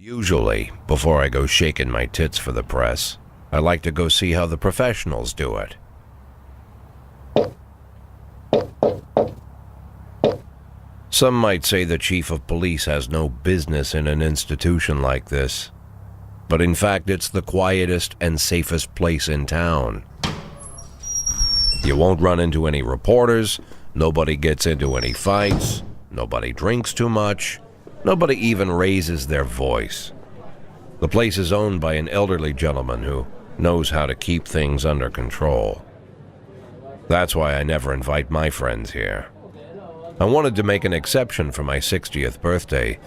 Usually, before I go shaking my tits for the press, I like to go see how the professionals do it. Some might say the chief of police has no business in an institution like this, but in fact it's the quietest and safest place in town. You won't run into any reporters, nobody gets into any fights, nobody drinks too much, nobody even raises their voice. The place is owned by an elderly gentleman who knows how to keep things under control. That's why I never invite my friends here. I wanted to make an exception for my 60th birthday,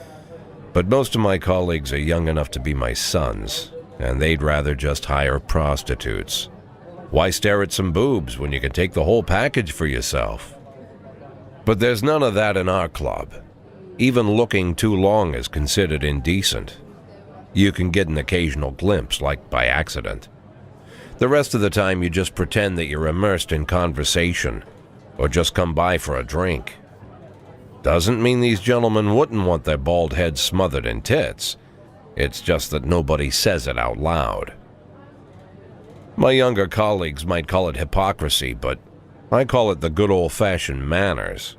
but most of my colleagues are young enough to be my sons, and they'd rather just hire prostitutes. Why stare at some boobs when you can take the whole package for yourself? But there's none of that in our club. Even looking too long is considered indecent. You can get an occasional glimpse, like by accident. The rest of the time you just pretend that you're immersed in conversation, or just come by for a drink. Doesn't mean these gentlemen wouldn't want their bald heads smothered in tits. It's just that nobody says it out loud. My younger colleagues might call it hypocrisy, but I call it the good old-fashioned manners.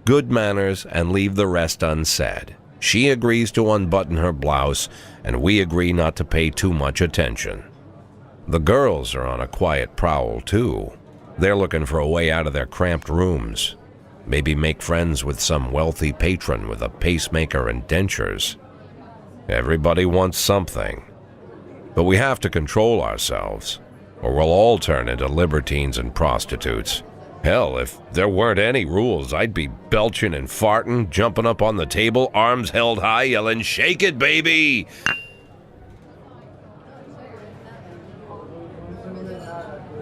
Good manners and leave the rest unsaid. She agrees to unbutton her blouse, and we agree not to pay too much attention. The girls are on a quiet prowl, too. They're looking for a way out of their cramped rooms. Maybe make friends with some wealthy patron with a pacemaker and dentures. Everybody wants something. But we have to control ourselves, or we'll all turn into libertines and prostitutes. Hell, if there weren't any rules, I'd be belching and farting, jumping up on the table, arms held high, yelling, "Shake it, baby!"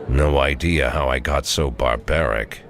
No idea how I got so barbaric.